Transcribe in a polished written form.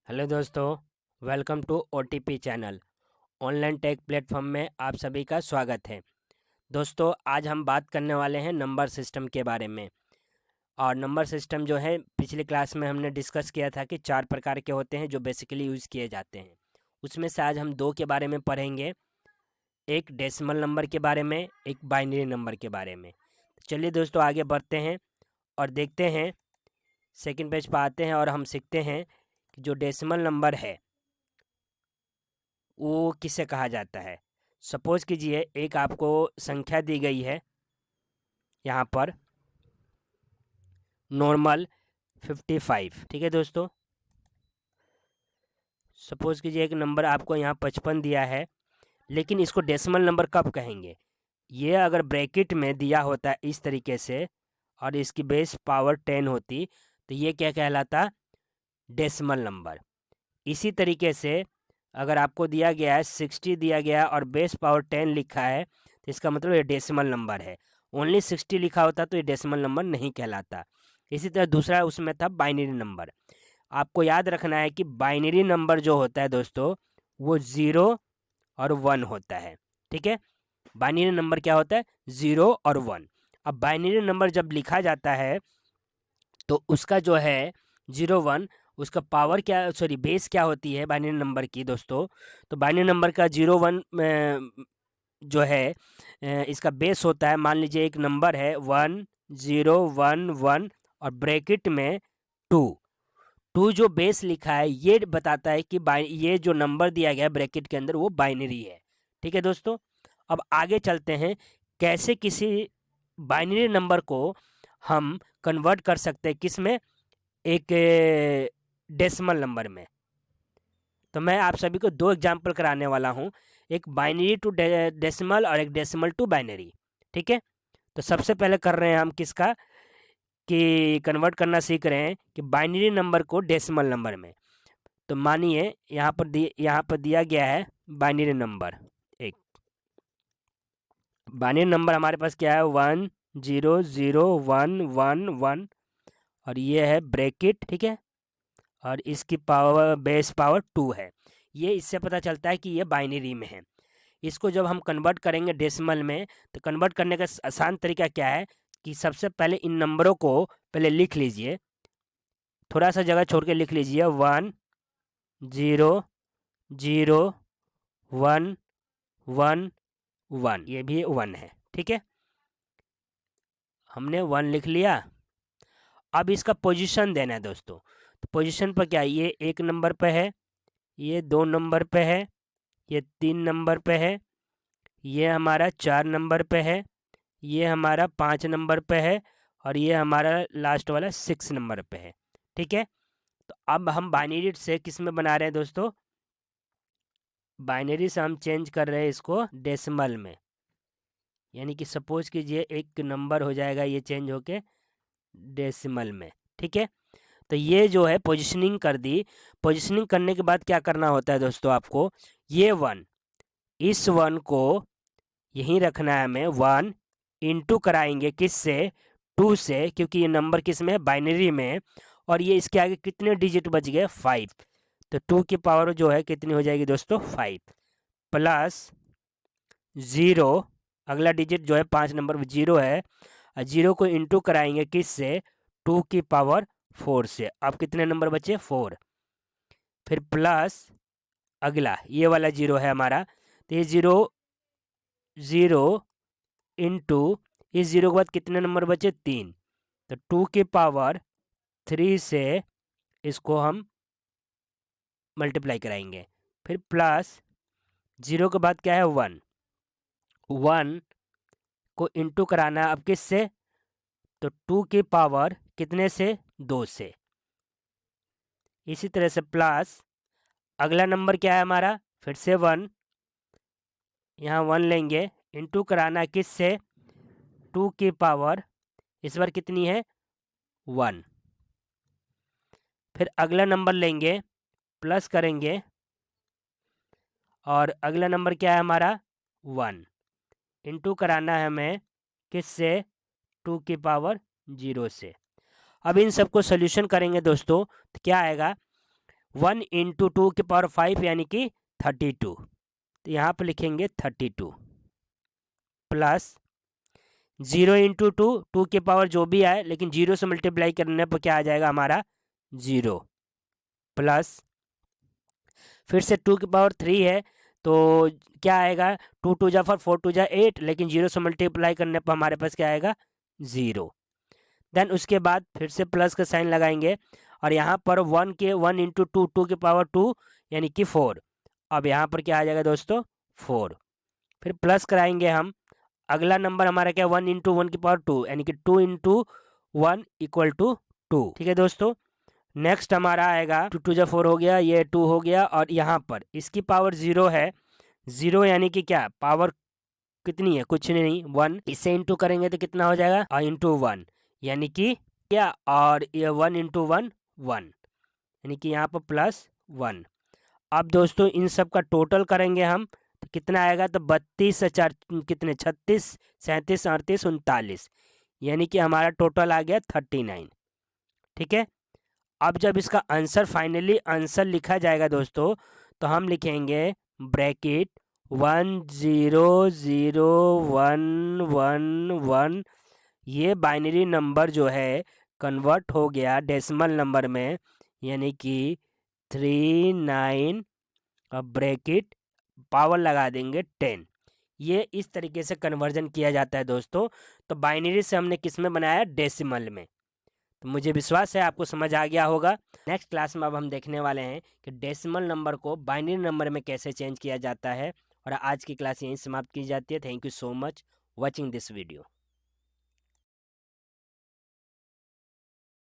Hello दोस्तों, welcome to OTP channel. Online tech platform में आप सभी का स्वागत है। दोस्तों, आज हम बात करने वाले हैं नंबर सिस्टम के बारे में। और नंबर सिस्टम जो है, पिछले क्लास में हमने डिस्कस किया था कि 4 प्रकार के होते हैं जो बेसिकली यूज़ किए जाते हैं। उसमें से आज हम 2 के बारे में पढ़ेंगे, एक डेसिमल नंबर के बारे में, एक बाइनरी नंबर के बारे में। चलिए दोस्तों, आगे बढ़ते हैं और देखते हैं, सेकंड पेज पर आते हैं और हम सीखते हैं कि जो डेसिमल नंबर है वो किसे कहा जाता है। सपोज कीजिए एक आपको संख्या दी गई है, यहाँ पर नॉर्मल 55। ठीक है दोस्तों, सपोज कीजिए एक नंबर आपको यहाँ 55 दिया है, लेकिन इसको डेसिमल नंबर कब कहेंगे? ये अगर ब्रैकेट में दिया होता है इस तरीके से और इसकी बेस पावर 10 होती, तो ये क्या कहलाता? Decimal number. इसी तरीके से अगर आपको दिया गया है 60 दिया गया है और बेस पावर 10 लिखा है, तो इसका मतलब ये डेसिमल नंबर है। ओनली 60 लिखा होता तो ये डेसिमल नंबर नहीं कहलाता। इसी तरह दूसरा उसमें था बाइनरी नंबर। आपको याद रखना है कि बाइनरी नंबर जो होता है दोस्तों, वो 0 और 1 होता है। ठीक है, बाइनरी नंबर क्या होता है? 0 और 1। अब बाइनरी नंबर जब लिखा जाता है तो उसका जो है 0 1, उसका पावर क्या, सॉरी बेस क्या होती है बाइनरी नंबर की दोस्तों? तो बाइनरी नंबर का 0 1 जो है इसका बेस होता है, मान लीजिए एक नंबर है 1 0 1 1 और ब्रैकेट में 2। 2 जो बेस लिखा है ये बताता है कि ये जो नंबर दिया गया है ब्रैकेट के अंदर वो बाइनरी है। ठीक है दोस्तों, अब आगे चलते हैं, कैसे किसी बाइनरी नंबर को हम कन्वर्ट कर सकते हैं, किस में? एक डेसिमल नंबर में। तो मैं आप सभी को 2 एग्जाम्पल कराने वाला हूँ, एक बाइनरी टू डेसिमल और एक डेसिमल टू बाइनरी। ठीक है, तो सबसे पहले कर रहे हैं हम किसका, कि कन्वर्ट करना सीख रहे हैं कि बाइनरी नंबर को डेसिमल नंबर में। तो मानिए यहाँ पर दिया गया है बाइनरी नंबर। एक बाइनरी नंबर हमारे पास क्या है? 1 0 0 1 1 1 और ये है ब्रैकेट। ठीक है, और इसकी पावर बेस पावर 2 है। ये इससे पता चलता है कि ये बाइनरी में है। इसको जब हम कन्वर्ट करेंगे डेसिमल में, तो कन्वर्ट करने का आसान तरीका क्या है कि सबसे पहले इन नंबरों को पहले लिख लीजिए, थोड़ा सा जगह छोड़ के लिख लीजिए। 1 0 0 1 1 ये भी 1 है। ठीक है, हमने 1 लिख लिया। अब इसका पोजीशन देना है दोस्तों। तो पोजीशन पर क्या है? ये 1 नंबर पे है, ये 2 नंबर पे है, ये 3 नंबर पे है, ये हमारा 4 नंबर पे है, ये हमारा 5 नंबर पे है और ये हमारा लास्ट वाला 6 नंबर पे है। ठीक है, तो अब हम बाइनरी से किस में बना रहे हैं दोस्तों? बाइनरी से हम चेंज कर रहे हैं इसको डेसिमल में। यानी कि सपोज कीजिए एक नंबर हो जाएगा ये चेंज होके डेसिमल में। ठीक है, तो ये जो है पोजिशनिंग कर दी। पोजिशनिंग करने के बाद क्या करना होता है दोस्तों आपको? ये 1, इस 1 को यहीं रखना है हमें। 1 इंटू कराएंगे किससे? 2 से, क्योंकि ये नंबर किस में है? बाइनरी में है। और ये इसके आगे कितने डिजिट बच गए? 5। तो 2 की पावर जो है कितनी हो जाएगी दोस्तों? 5 प्लस 0। अगला डिजिट जो है 5 नंबर 0 है, और 0 को इंटू कराएंगे किससे? 2 की पावर 4 से। अब कितने नंबर बचे? 4। फिर प्लस अगला ये वाला 0 है हमारा, तो ये 0 0 इंटू इस 0 के बाद कितने नंबर बचे? 3। तो 2 की पावर 3 से इसको हम मल्टीप्लाई कराएंगे। फिर प्लस 0 के बाद क्या है? 1। 1 को इंटू कराना है अब किससे? तो 2 की पावर कितने से? 2 से। इसी तरह से प्लस अगला नंबर क्या है हमारा? फिर से 1, यहाँ 1 लेंगे, इंटू कराना किससे? 2 की पावर इस बार कितनी है? 1। फिर अगला नंबर लेंगे, प्लस करेंगे, और अगला नंबर क्या है हमारा? 1। इंटू कराना है हमें किससे? 2 की पावर 0 से। अब इन सबको सोल्यूशन करेंगे दोस्तों, तो क्या आएगा? 1 इंटू 2 की पावर 5 यानी कि 32, तो यहाँ पर लिखेंगे 32 प्लस 0 इंटू 2, 2 की पावर जो भी आए लेकिन 0 से मल्टीप्लाई करने पर क्या आ जाएगा हमारा 0, प्लस फिर से 2 की पावर 3 है तो क्या आएगा 2 टू जा 4 टू जा 8, लेकिन 0 से मल्टीप्लाई करने पर हमारे पास क्या आएगा 0। देन उसके बाद फिर से प्लस का साइन लगाएंगे और यहाँ पर 1 इंटू 2, 2 की पावर 2 यानी कि 4। अब यहाँ पर क्या आ जाएगा दोस्तों 4, फिर प्लस कराएंगे हम। अगला नंबर हमारा क्या 1 इंटू 1 की पावर 2 यानी कि 2 इंटू 1 इक्वल टू 2। ठीक है दोस्तों, नेक्स्ट हमारा आएगा 2 टू जा 4 हो गया, ये 2 हो गया और यहाँ पर इसकी पावर 0 है। 0 यानी कि क्या पावर कितनी है, कुछ नहीं 1, इसे इंटू करेंगे तो कितना हो जाएगा इंटू 1 यानी कि क्या, और ये 1 इंटू 1 1 यानी कि यहाँ पर प्लस 1। अब दोस्तों इन सब का टोटल करेंगे हम तो कितना आएगा, तो 32 से 4 कितने 36 37 38 39 यानी कि हमारा टोटल आ गया 39। ठीक है, अब जब इसका आंसर फाइनली आंसर लिखा जाएगा दोस्तों तो हम लिखेंगे ब्रैकेट 1 0 0 1 1 1। ये बाइनरी नंबर जो है कन्वर्ट हो गया डेसिमल नंबर में यानी कि 39, अब ब्रैकेट पावर लगा देंगे 10। ये इस तरीके से कन्वर्जन किया जाता है दोस्तों। तो बाइनरी से हमने किस में बनाया, डेसिमल में। तो मुझे विश्वास है आपको समझ आ गया होगा। नेक्स्ट क्लास में अब हम देखने वाले हैं कि डेसिमल नंबर को बाइनरी नंबर में कैसे चेंज किया जाता है। और आज की क्लास यहीं समाप्त की जाती है। Thank you so much watching this video.